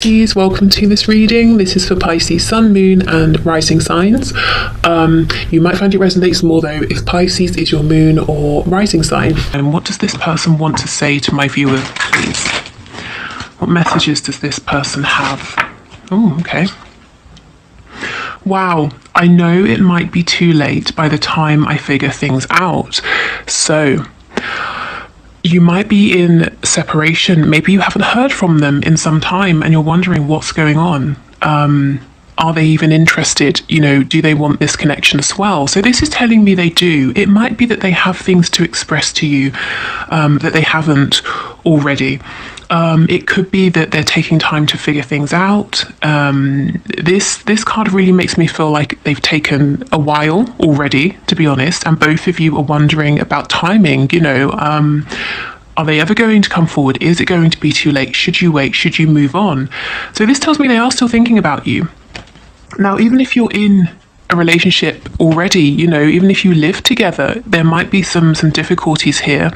Pisces, welcome to this reading. This is for Pisces Sun, Moon and Rising signs. You might find it resonates more though if Pisces is your moon or rising sign. And what does this person want to say to my viewer, please? What messages does this person have? Oh, okay. Wow, I know it might be too late by the time I figure things out. So, you might be in separation. Maybe you haven't heard from them in some time and you're wondering what's going on. Are they even interested? You know, do they want this connection as well? So this is telling me they do. It might be that they have things to express to you that they haven't already. It could be that they're taking time to figure things out. This card really makes me feel like they've taken a while already, to be honest, and both of you are wondering about timing, you know. Are they ever going to come forward? Is it going to be too late? Should you wait? Should you move on? So this tells me they are still thinking about you. Now, even if you're in a relationship already, you know, even if you live together, there might be some difficulties here,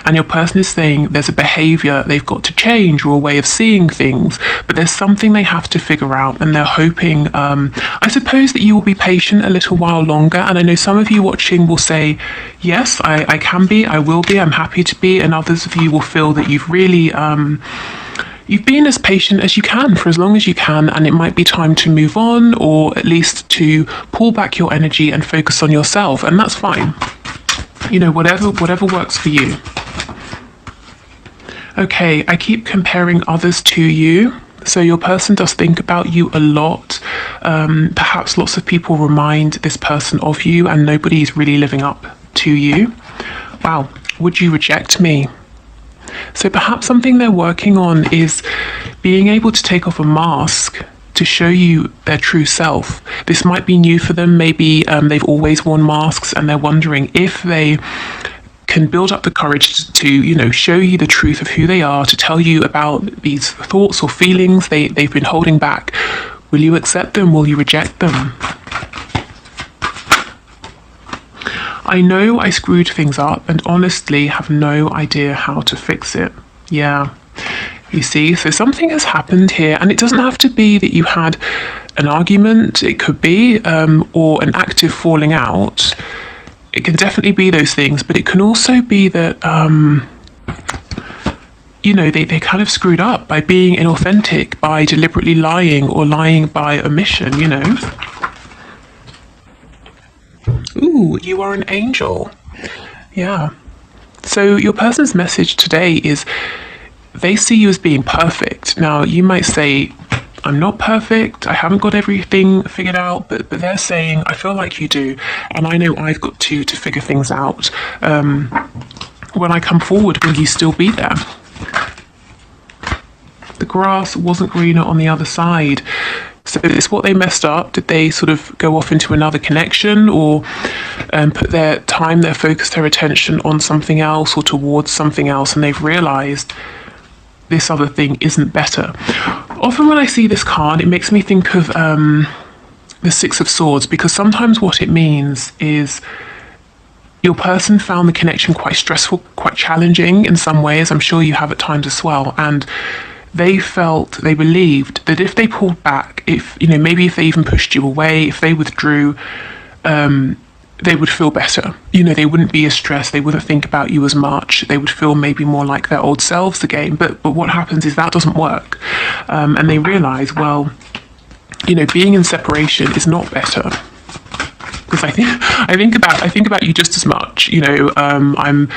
and your person is saying there's a behavior they've got to change or a way of seeing things, but there's something they have to figure out, and they're hoping, I suppose, that you will be patient a little while longer. And I know some of you watching will say, yes, I can be, I will be, I'm happy to be, and others of you will feel that you've really you've been as patient as you can for as long as you can, and it might be time to move on, or at least to pull back your energy and focus on yourself, and that's fine. You know, whatever works for you. Okay, I keep comparing others to you. So your person does think about you a lot. Perhaps lots of people remind this person of you, and nobody is really living up to you. Wow, would you reject me? So perhaps something they're working on is being able to take off a mask to show you their true self. This might be new for them. Maybe they've always worn masks and they're wondering if they can build up the courage to, you know, show you the truth of who they are, to tell you about these thoughts or feelings they've been holding back. Will you accept them? Will you reject them? I know I screwed things up and honestly have no idea how to fix it. Yeah, you see, so something has happened here, and it doesn't have to be that you had an argument. It could be, or an active falling out. It can definitely be those things, but it can also be that, you know, they kind of screwed up by being inauthentic, by deliberately lying, or lying by omission, you know. Ooh, you are an angel. Yeah. So your person's message today is they see you as being perfect. Now, you might say, I'm not perfect, I haven't got everything figured out, but they're saying, I feel like you do, and I know I've got to figure things out. When I come forward, will you still be there? The grass wasn't greener on the other side. So it's what they messed up. Did they sort of go off into another connection, or put their time, their focus, their attention on something else or towards something else, and they've realized this other thing isn't better? Often when I see this card, it makes me think of the Six of Swords, because sometimes what it means is your person found the connection quite stressful, quite challenging in some ways. I'm sure you have at times as well, and they believed that if they pulled back, if, you know, maybe if they even pushed you away, if they withdrew, they would feel better. You know, they wouldn't be as stressed, they wouldn't think about you as much, they would feel maybe more like their old selves again. But what happens is that doesn't work, and they realize, well, you know, being in separation is not better. Because I think about you just as much. You know, I'm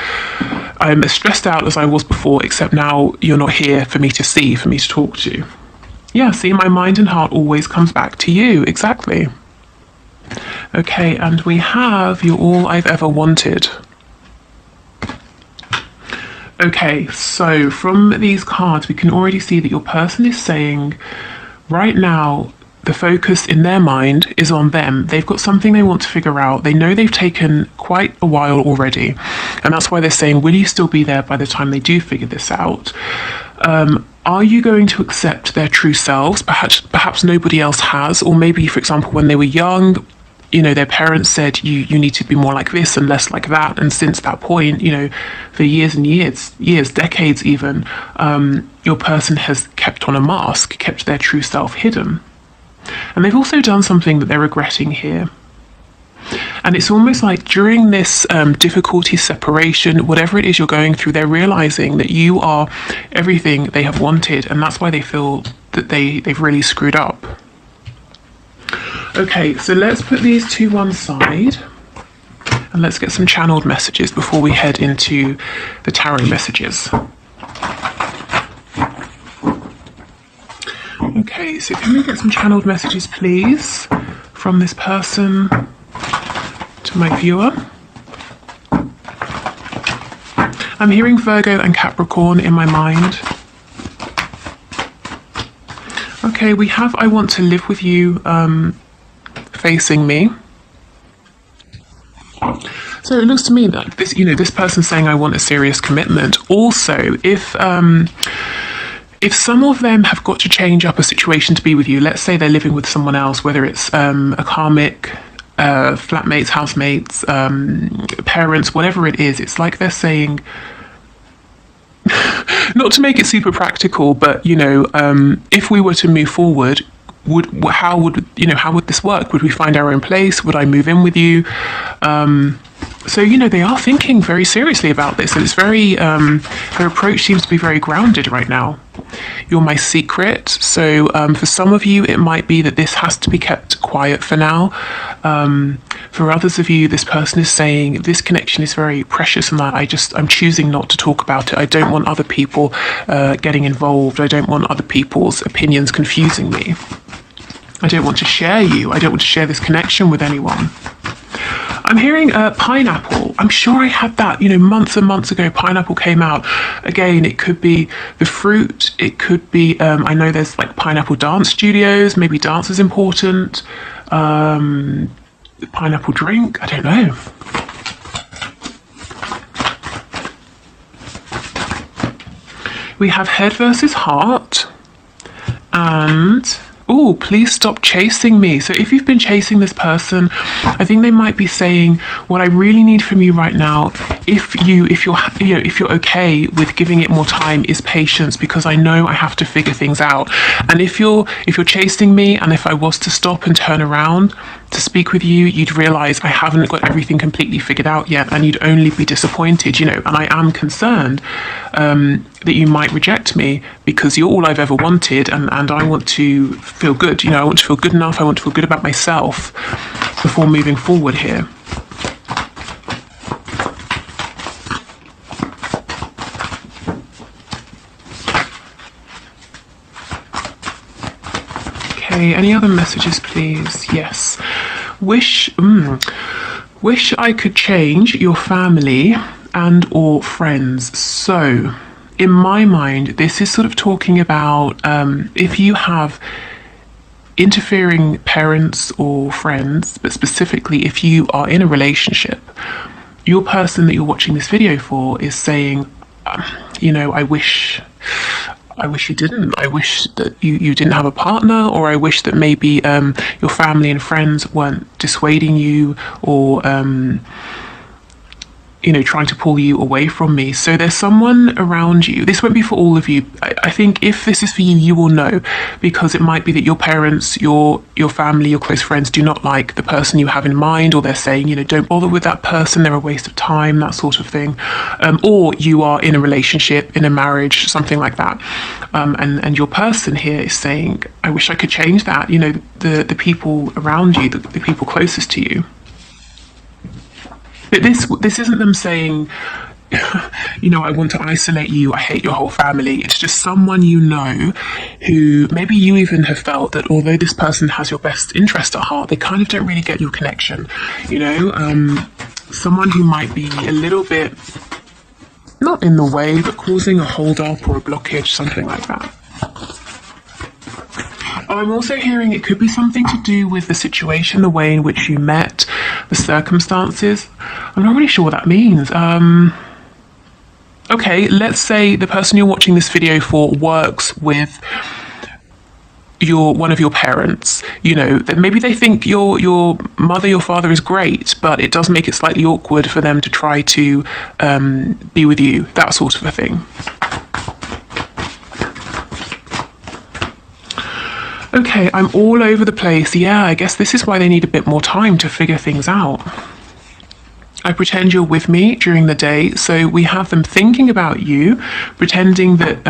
as stressed out as I was before, except now you're not here for me to see, for me to talk to. Yeah, see, my mind and heart always comes back to you. Exactly. Okay, and we have You're All I've Ever Wanted. Okay, so from these cards, we can already see that your person is saying, right now, the focus in their mind is on them. They've got something they want to figure out. They know they've taken quite a while already, and that's why they're saying, will you still be there by the time they do figure this out? Are you going to accept their true selves? Perhaps nobody else has, or maybe, for example, when they were young, their parents said you need to be more like this and less like that, and since that point, for years and years, decades even, your person has kept on a mask, kept their true self hidden. And they've also done something that they're regretting here. And it's almost like during this difficulty, separation, whatever it is you're going through, they're realizing that you are everything they have wanted, and that's why they feel that they've really screwed up. Okay, so let's put these to one side and let's get some channeled messages before we head into the tarot messages. Okay, so can we get some channeled messages, please, from this person to my viewer? I'm hearing Virgo and Capricorn in my mind. Okay, we have I want to live with you facing me. So it looks to me like this, this person saying I want a serious commitment. Also, if some of them have got to change up a situation to be with you, let's say they're living with someone else, whether it's a karmic, flatmates, housemates, parents, whatever it is, it's like they're saying, not to make it super practical, but if we were to move forward, how would this work? Would we find our own place? Would I move in with you? So they are thinking very seriously about this, and it's very their approach seems to be very grounded right now. You're my secret. So for some of you, it might be that this has to be kept quiet for now. For others of you, this person is saying this connection is very precious, and that I'm choosing not to talk about it. I don't want other people getting involved. I don't want other people's opinions confusing me. I don't want to share you. I don't want to share this connection with anyone. I'm hearing pineapple. I'm sure I had that, months and months ago. Pineapple came out. Again, it could be the fruit. It could be, I know there's like pineapple dance studios. Maybe dance is important. Pineapple drink. I don't know. We have head versus heart. And oh, please stop chasing me. So if you've been chasing this person, I think they might be saying, what I really need from you right now, if you're okay with giving it more time, is patience, because I know I have to figure things out. And if you're chasing me, and if I was to stop and turn around to speak with you, you'd realize I haven't got everything completely figured out yet, and you'd only be disappointed, and I am concerned that you might reject me, because you're all I've ever wanted, and I want to feel good. I want to feel good enough. I want to feel good about myself before moving forward here. Okay, any other messages, please? Yes. Wish I could change your family and or friends. So in my mind, this is sort of talking about if you have interfering parents or friends, but specifically if you are in a relationship, your person that you're watching this video for is saying, I wish you didn't. I wish that you didn't have a partner, or I wish that maybe your family and friends weren't dissuading you, or trying to pull you away from me. So there's someone around you. This won't be for all of you. I think if this is for you, you will know, because it might be that your parents, your family, your close friends do not like the person you have in mind, or they're saying, don't bother with that person, they're a waste of time, that sort of thing. Or you are in a relationship, in a marriage, something like that. And your person here is saying, I wish I could change that. The people around you, the people closest to you. But this isn't them saying, I want to isolate you, I hate your whole family. It's just someone who maybe you even have felt that although this person has your best interest at heart, they kind of don't really get your connection. Someone who might be a little bit, not in the way, but causing a hold up or a blockage, something like that. I'm also hearing it could be something to do with the situation, the way in which you met, the circumstances. I'm not really sure what that means. Okay, let's say the person you're watching this video for works with, one of your parents, that maybe they think your mother, your father is great, but it does make it slightly awkward for them to try to be with you, that sort of a thing. Okay, I'm all over the place. Yeah, I guess this is why they need a bit more time to figure things out. I pretend you're with me during the day, so we have them thinking about you, pretending that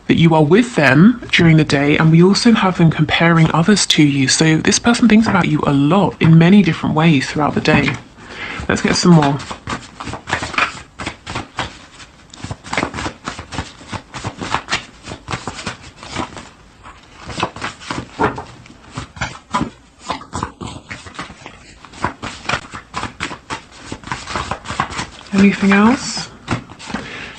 that you are with them during the day, and we also have them comparing others to you. So this person thinks about you a lot in many different ways throughout the day. Let's get some more. Anything else?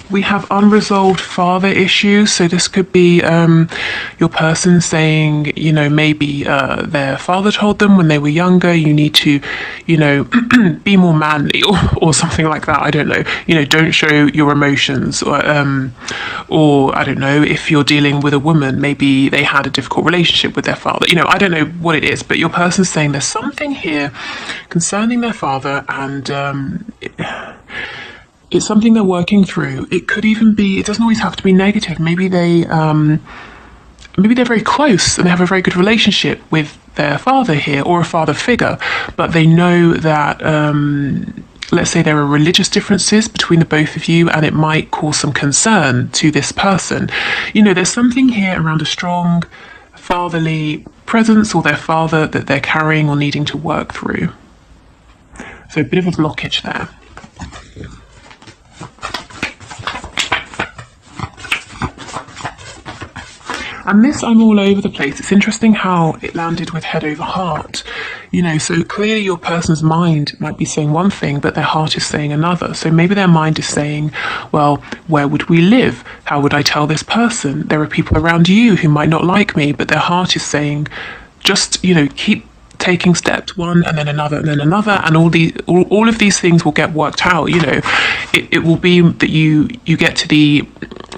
We have unresolved father issues. So this could be your person saying, maybe their father told them when they were younger, you need to, be more manly, or something like that. I don't know. Don't show your emotions, or I don't know, if you're dealing with a woman, maybe they had a difficult relationship with their father. I don't know what it is, but your person's saying there's something here concerning their father, and it's something they're working through. It could even be, it doesn't always have to be negative. Maybe they're very close and they have a very good relationship with their father here, or a father figure, but they know that, let's say there are religious differences between the both of you, and it might cause some concern to this person. There's something here around a strong fatherly presence, or their father that they're carrying or needing to work through. So a bit of a blockage there. And this, I'm all over the place. It's interesting how it landed with head over heart. So clearly your person's mind might be saying one thing, but their heart is saying another. So maybe their mind is saying, well, where would we live? How would I tell this person? There are people around you who might not like me, but their heart is saying, just, keep taking steps, one and then another and then another, and all of these things will get worked out. It will be that you get to the,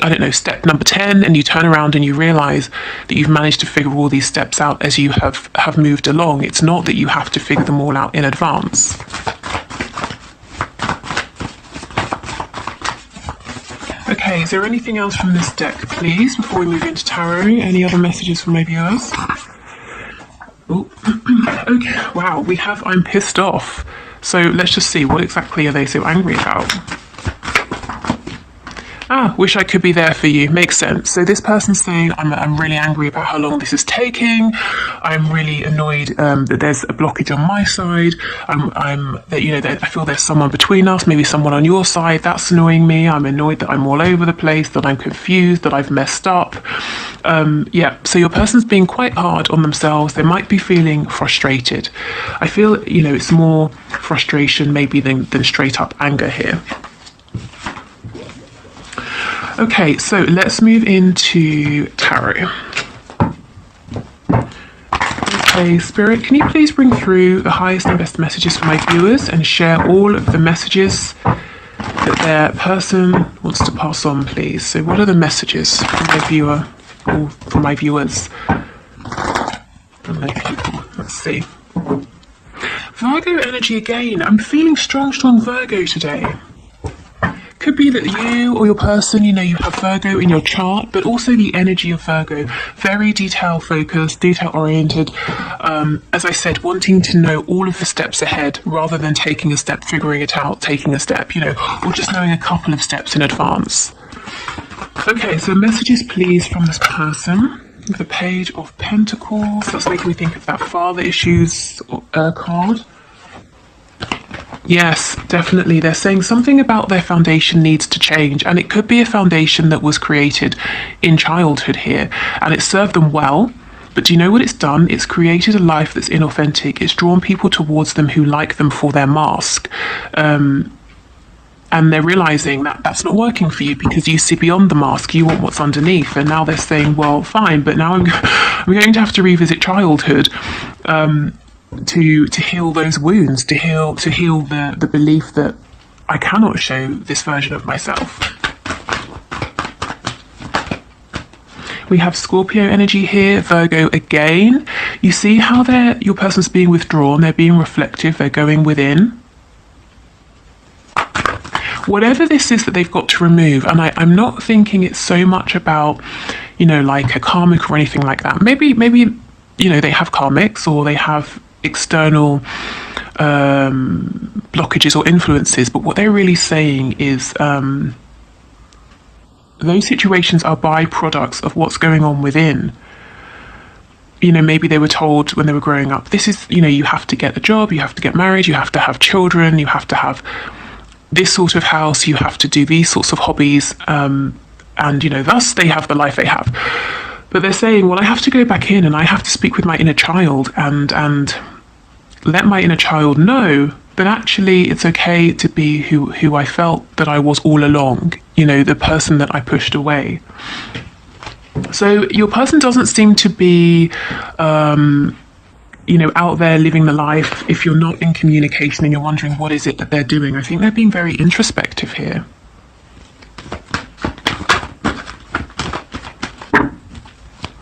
I don't know, step number 10, and you turn around and you realize that you've managed to figure all these steps out as you have moved along. It's not that you have to figure them all out in advance. Okay, is there anything else from this deck, please, before we move into tarot? Any other messages from my viewers? Oh, okay, wow, we have I'm pissed off. So let's just see, what exactly are they so angry about? Wish I could be there for you. Makes sense. So this person's saying, I'm really angry about how long this is taking. I'm really annoyed that there's a blockage on my side. I feel there's someone between us, maybe someone on your side. That's annoying me. I'm annoyed that I'm all over the place, that I'm confused, that I've messed up. So your person's being quite hard on themselves. They might be feeling frustrated. I feel, it's more frustration maybe than straight up anger here. Okay, so let's move into tarot. Okay, Spirit, can you please bring through the highest and best messages for my viewers and share all of the messages that their person wants to pass on, please? So what are the messages from my viewer, or from my viewers? From my people. Let's see. Virgo energy again. I'm feeling strong Virgo today. Could be that you or your person, you have Virgo in your chart, but also the energy of Virgo, very detail focused, detail oriented. As I said, wanting to know all of the steps ahead rather than taking a step, figuring it out, taking a step, or just knowing a couple of steps in advance. Okay, so messages please from this person. The Page of Pentacles. That's making me think of that father issues card. Yes, definitely. They're saying something about their foundation needs to change, and it could be a foundation that was created in childhood here, and it served them well. But do you know what it's done? It's created a life that's inauthentic. It's drawn people towards them who like them for their mask. And they're realizing that that's not working for you because you see beyond the mask, you want what's underneath. And now they're saying, well, fine, but now I'm going to have to revisit childhood. To heal those wounds, to heal the belief that I cannot show this version of myself. We have Scorpio energy here, Virgo again. You see how your person's being withdrawn, they're being reflective, they're going within. Whatever this is that they've got to remove, and I'm not thinking it's so much about, you know, like a karmic or anything like that. Maybe, you know, they have karmics or they have external blockages or influences, but what they're really saying is those situations are byproducts of what's going on within. You know, maybe they were told when they were growing up, this is, you know, you have to get a job, you have to get married, you have to have children, you have to have this sort of house, you have to do these sorts of hobbies, and, you know, thus they have the life they have. But they're saying, well, I have to go back in and I have to speak with my inner child and let my inner child know that actually it's okay to be who I felt that I was all along, you know, the person that I pushed away. So your person doesn't seem to be, you know, out there living the life. If you're not in communication and you're wondering what is it that they're doing, I think they're being very introspective here.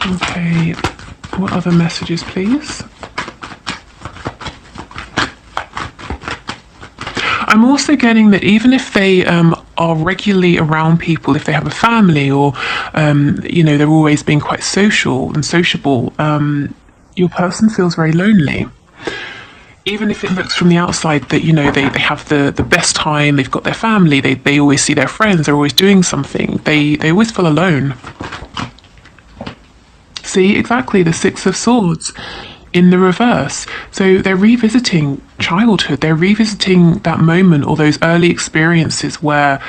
Okay, what other messages, please? I'm also getting that even if they are regularly around people, if they have a family or, you know, they're always being quite social and sociable, your person feels very lonely. Even if it looks from the outside that, you know, they have the best time, they've got their family, they always see their friends, they're always doing something, they always feel alone. See, exactly, the Six of Swords in the reverse. So they're revisiting childhood, they're revisiting that moment or those early experiences where,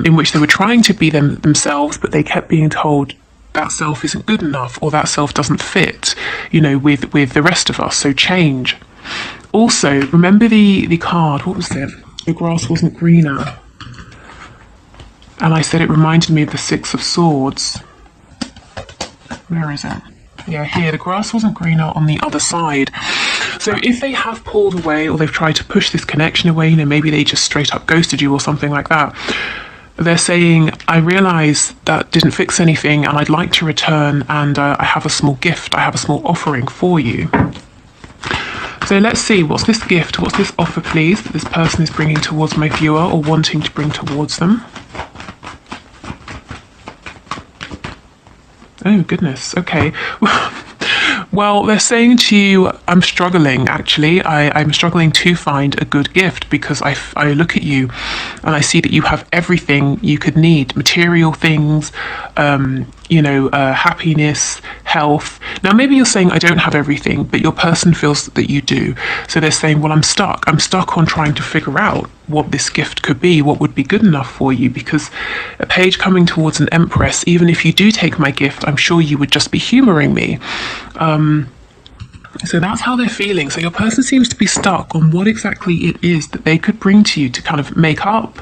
in which they were trying to be themselves, but they kept being told that self isn't good enough or that self doesn't fit, you know, with the rest of us, so change. Also, remember the card, what was it? The grass wasn't greener. And I said it reminded me of the Six of Swords. Where is it? Yeah, here, the grass wasn't greener on the other side. So if they have pulled away or they've tried to push this connection away, you know, maybe they just straight up ghosted you or something like that, they're saying, I realise that didn't fix anything and I'd like to return, and I have a small gift, I have a small offering for you. So let's see, what's this gift, what's this offer, please, that this person is bringing towards my viewer or wanting to bring towards them? Oh, goodness. Okay. Well, they're saying to you, I'm struggling, actually. I'm struggling to find a good gift because I look at you and I see that you have everything you could need. Material things, you know, happiness, health. Now, maybe you're saying I don't have everything, but your person feels that you do. So they're saying, well, I'm stuck. I'm stuck on trying to figure out what this gift could be, what would be good enough for you, because a page coming towards an Empress, even if you do take my gift, I'm sure you would just be humouring me. So that's how they're feeling. So your person seems to be stuck on what exactly it is that they could bring to you to kind of make up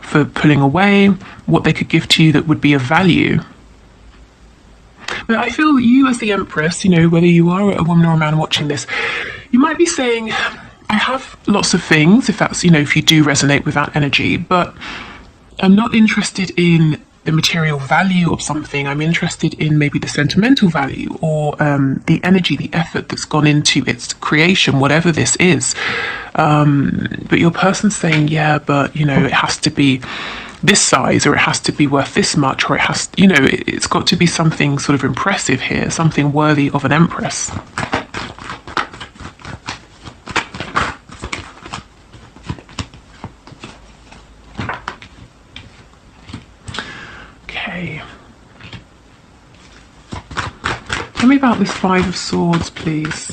for pulling away, what they could give to you that would be of value. But I feel that you as the Empress, you know, whether you are a woman or a man watching this, you might be saying, I have lots of things, if that's, you know, if you do resonate with that energy, but I'm not interested in the material value of something. I'm interested in maybe the sentimental value or the energy, the effort that's gone into its creation, whatever this is. But your person's saying, yeah, but, you know, it has to be this size, or it has to be worth this much, or it has, you know, it's got to be something sort of impressive here, something worthy of an Empress. Okay. Tell me about this Five of Swords, please.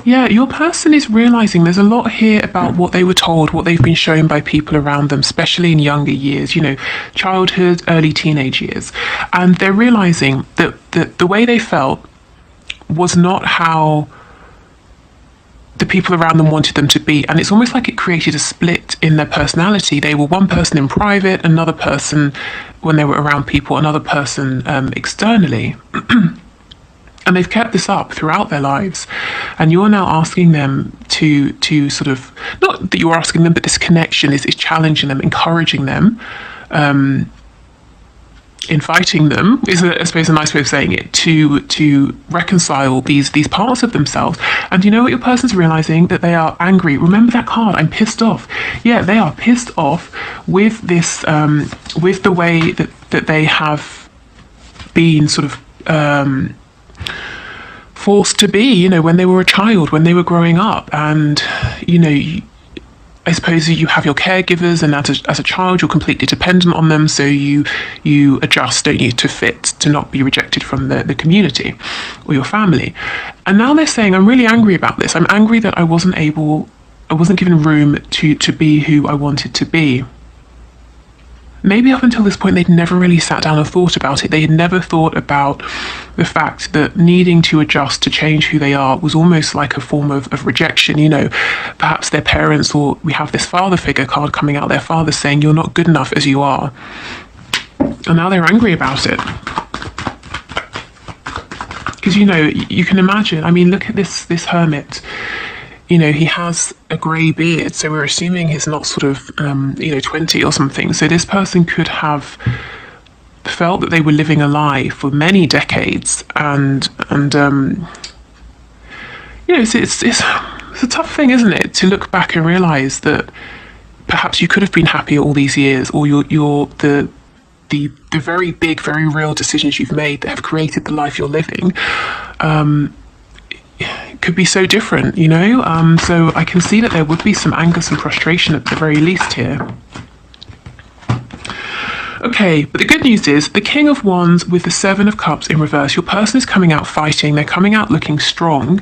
Yeah, your person is realising there's a lot here about what they were told, what they've been shown by people around them, especially in younger years, you know, childhood, early teenage years. And they're realising that the way they felt was not how the people around them wanted them to be. And it's almost like it created a split in their personality. They were one person in private, another person when they were around people, another person externally. And they've kept this up throughout their lives. And you're now asking them to sort of, not that you're asking them, but this connection is challenging them, encouraging them in fighting them is, I suppose, a nice way of saying it, to reconcile these parts of themselves. And you know what your person's realizing? That they are angry. Remember that card, I'm pissed off. Yeah, they are pissed off with this, with the way that they have been sort of forced to be, you know, when they were a child, when they were growing up. And, you know, I suppose you have your caregivers, and as a child, you're completely dependent on them. So you adjust, don't you, to fit, to not be rejected from the community or your family. And now they're saying, I'm really angry about this. I'm angry that I wasn't given room to be who I wanted to be. Maybe up until this point, they'd never really sat down and thought about it. They had never thought about the fact that needing to adjust to change who they are was almost like a form of rejection. You know, perhaps their parents, or we have this father figure card coming out, their father saying, you're not good enough as you are. And now they're angry about it. Because, you know, you can imagine, I mean, look at this hermit. You know, he has a grey beard, so we're assuming he's not sort of, 20 or something. So this person could have felt that they were living a lie for many decades, and it's a tough thing, isn't it, to look back and realise that perhaps you could have been happier all these years, or the very big, very real decisions you've made that have created the life you're living. Could be so different, you know. So I can see that there would be some anger, some frustration at the very least here. Okay, but the good news is the King of Wands with the Seven of Cups in reverse. Your person is coming out fighting, they're coming out looking strong,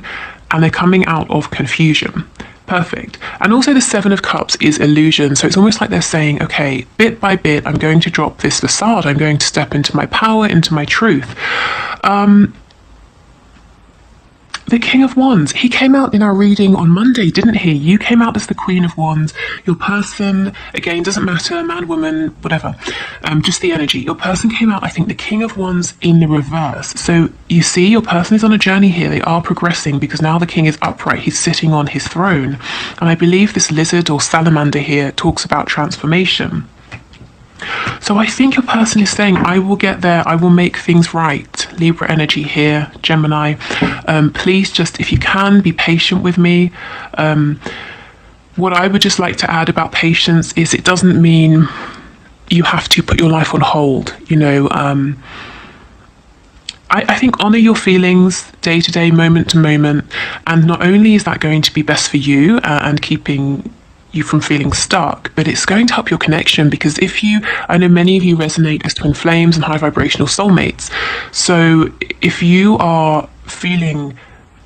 and they're coming out of confusion. Perfect. And also the Seven of Cups is illusion. So it's almost like they're saying, okay, bit by bit, I'm going to drop this facade. I'm going to step into my power, into my truth. The King of Wands, he came out in our reading on Monday, didn't he? You came out as the Queen of Wands. Your person, again, doesn't matter, man, woman, whatever, just the energy. Your person came out, I think, the King of Wands in the reverse. So you see, your person is on a journey here. They are progressing because now the King is upright. He's sitting on his throne. And I believe this lizard or salamander here talks about transformation. So I think your person is saying, I will get there, I will make things right. Libra energy here, Gemini. Please just, if you can, be patient with me. What I would just like to add about patience is it doesn't mean you have to put your life on hold. You know, I think honour your feelings day to day, moment to moment. And not only is that going to be best for you and keeping you from feeling stuck, but it's going to help your connection, because I know many of you resonate as twin flames and high vibrational soulmates. So if you are feeling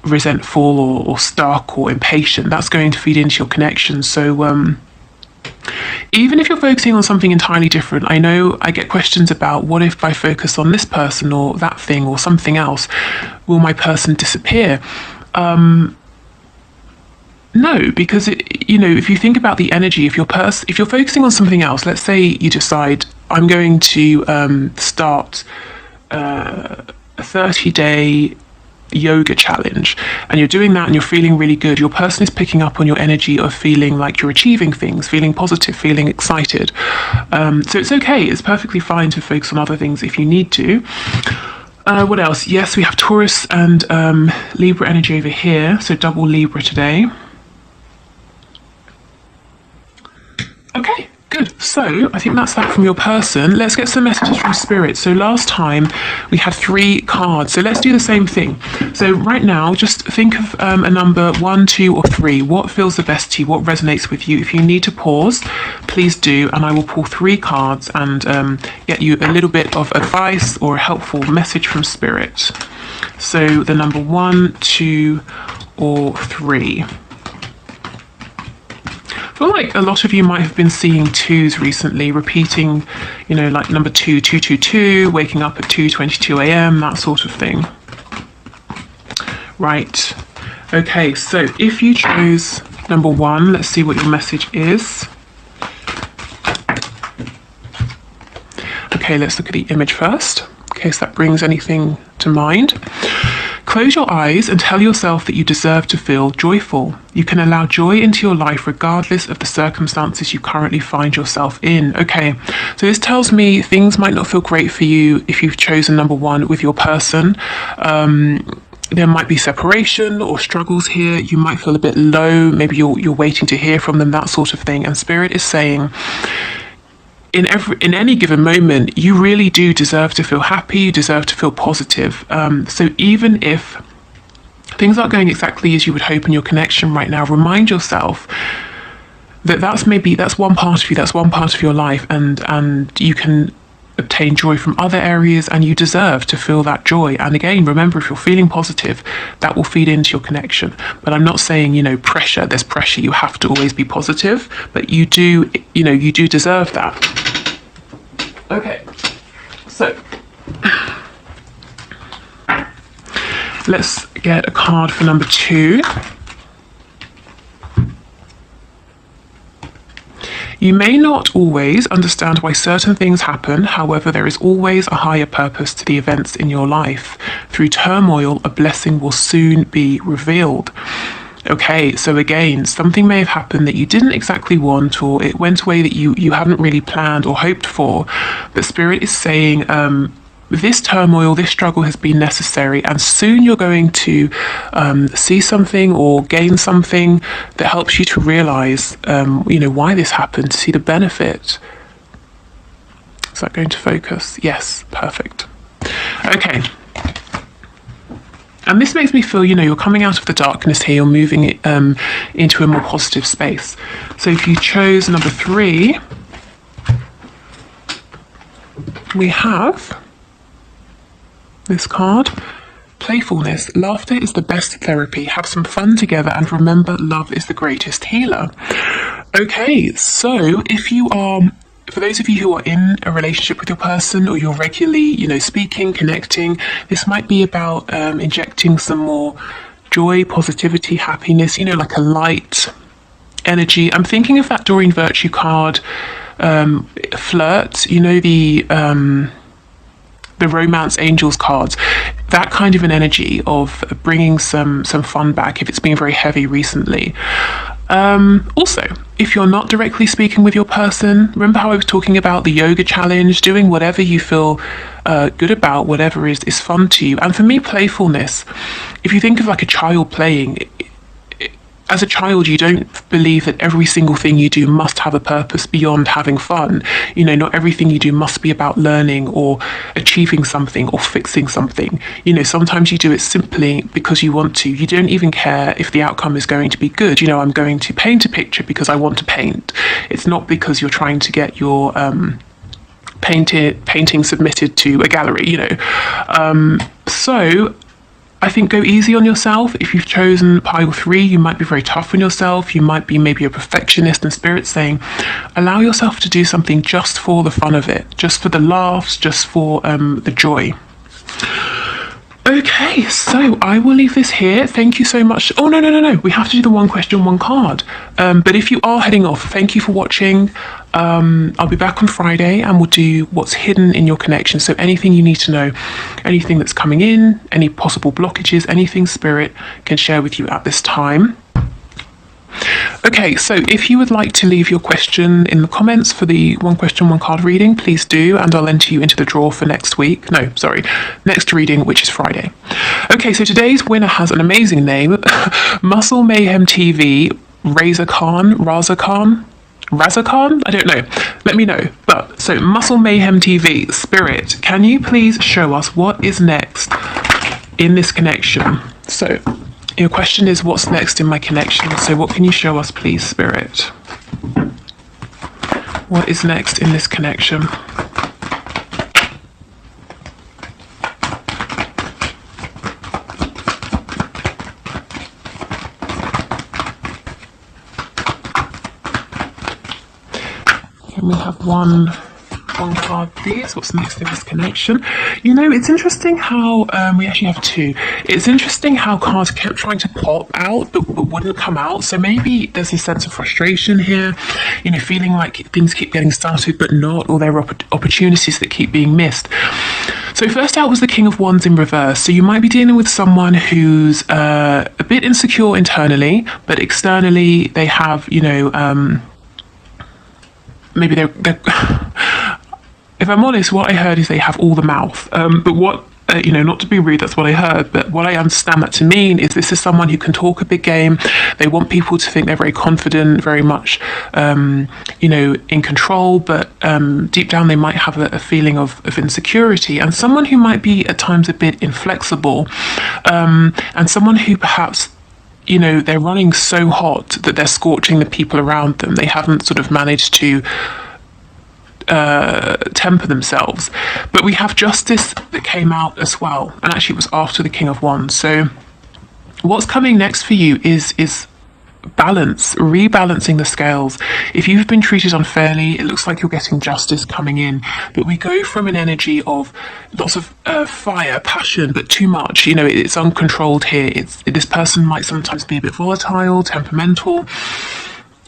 resentful or stuck or impatient, that's going to feed into your connection. So even if you're focusing on something entirely different, I know I get questions about, what if I focus on this person or that thing or something else, will my person disappear? No, because if you think about the energy, if you're focusing on something else, let's say you decide, I'm going to start a 30-day yoga challenge, and you're doing that and you're feeling really good, your person is picking up on your energy of feeling like you're achieving things, feeling positive, feeling excited. So it's okay, it's perfectly fine to focus on other things if you need to. What else? Yes, we have Taurus and Libra energy over here, so double Libra today. Okay, good. So I think that's that from your person. Let's get some messages from Spirit. So last time we had 3 cards. So let's do the same thing. So right now, just think of a number 1, 2, or 3. What feels the best to you? What resonates with you? If you need to pause, please do. And I will pull 3 cards and get you a little bit of advice or a helpful message from Spirit. So the number 1, 2, or 3. I feel like a lot of you might have been seeing 2s recently, repeating, like number 2, 222, waking up at 2:22 a.m., that sort of thing. Right. Okay, so if you chose number 1, let's see what your message is. Okay, let's look at the image first, in case that brings anything to mind. Close your eyes and tell yourself that you deserve to feel joyful. You can allow joy into your life regardless of the circumstances you currently find yourself in. Okay, so this tells me things might not feel great for you if you've chosen number one with your person. There might be separation or struggles here. You might feel a bit low. Maybe you're waiting to hear from them, that sort of thing. And Spirit is saying, in any given moment, you really do deserve to feel happy. You deserve to feel positive. So even if things aren't going exactly as you would hope in your connection right now, remind yourself that that's one part of you, that's one part of your life, and you can obtain joy from other areas, and you deserve to feel that joy. And again, remember, if you're feeling positive, that will feed into your connection. But I'm not saying, pressure, there's pressure, you have to always be positive, but you do deserve that. Okay, so let's get a card for number 2. You may not always understand why certain things happen. However, there is always a higher purpose to the events in your life. Through turmoil, a blessing will soon be revealed. Okay, so again, something may have happened that you didn't exactly want, or it went away that you hadn't really planned or hoped for. But Spirit is saying, this turmoil, this struggle has been necessary, and soon you're going to see something or gain something that helps you to realize, why this happened, to see the benefit. Is that going to focus? Yes, perfect. Okay. And this makes me feel, you're coming out of the darkness here, you're moving into a more positive space. So if you chose number 3, we have this card, playfulness. Laughter is the best therapy. Have some fun together, and remember, love is the greatest healer. Okay, so if you are, for those of you who are in a relationship with your person, or you're regularly, speaking, connecting, this might be about injecting some more joy, positivity, happiness, like a light energy. I'm thinking of that Doreen Virtue card, flirt, the romance angels cards, that kind of an energy of bringing some fun back if it's been very heavy recently. Also, if you're not directly speaking with your person, remember how I was talking about the yoga challenge, doing whatever you feel good about, whatever is fun to you. And for me, playfulness, if you think of like a child playing, as a child, you don't believe that every single thing you do must have a purpose beyond having fun. Not everything you do must be about learning or achieving something or fixing something. Sometimes you do it simply because you want to. You don't even care if the outcome is going to be good. I'm going to paint a picture because I want to paint. It's not because you're trying to get your painting submitted to a gallery, So I think go easy on yourself. If you've chosen pile 3, you might be very tough on yourself. You might be maybe a perfectionist, and Spirit's saying, allow yourself to do something just for the fun of it, just for the laughs, just for the joy. Okay, so I will leave this here. Thank you so much. Oh, no. We have to do the one question, one card. But if you are heading off, thank you for watching. I'll be back on Friday, and we'll do what's hidden in your connection. So anything you need to know, anything that's coming in, any possible blockages, anything Spirit can share with you at this time. Okay, so if you would like to leave your question in the comments for the one question, one card reading, please do, and I'll enter you into the draw for next reading, which is Friday. Okay, so today's winner has an amazing name, Muscle Mayhem TV, Raza Khan? I don't know. Let me know. But so Muscle Mayhem TV, Spirit, can you please show us what is next in this connection? So your question is, what's next in my connection? So what can you show us, please, Spirit? What is next in this connection? Can we have one card, please? What's next in this connection? It's interesting how we actually have 2. It's interesting how cards kept trying to pop out but wouldn't come out. So maybe there's this sense of frustration here, feeling like things keep getting started but not, or there are opportunities that keep being missed. So first out was the King of Wands in reverse. So you might be dealing with someone who's a bit insecure internally, but externally they have, you know, maybe they're if I'm honest, what I heard is they have all the mouth. But what, you know, not to be rude, that's what I heard, but what I understand that to mean is this is someone who can talk a big game. They want people to think they're very confident, very much, you know, in control, but deep down they might have a feeling of insecurity, and someone who might be at times a bit inflexible, and someone who perhaps, you know, they're running so hot that they're scorching the people around them. They haven't sort of managed to temper themselves. But we have Justice that came out as well, and actually it was after the King of Wands. So what's coming next for you is balance, rebalancing the scales. If you've been treated unfairly, it looks like you're getting justice coming in. But we go from an energy of lots of fire, passion, but too much. You know, it's uncontrolled here. This person might sometimes be a bit volatile, temperamental.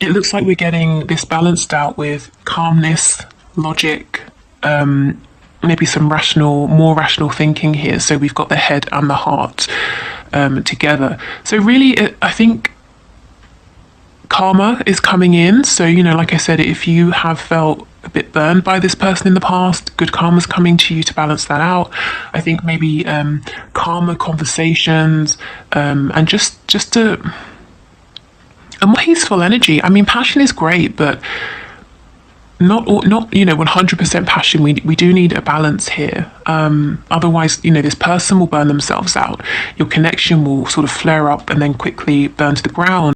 It looks like we're getting this balanced out with calmness, logic, maybe some more rational thinking here. So we've got the head and the heart together. So really, I think karma is coming in. So, you know, like I said, if you have felt a bit burned by this person in the past, good karma's coming to you to balance that out. I think maybe karma conversations, and just a more peaceful energy. I mean, passion is great, but not you know, 100% passion. We do need a balance here. Otherwise, you know, this person will burn themselves out. Your connection will sort of flare up and then quickly burn to the ground.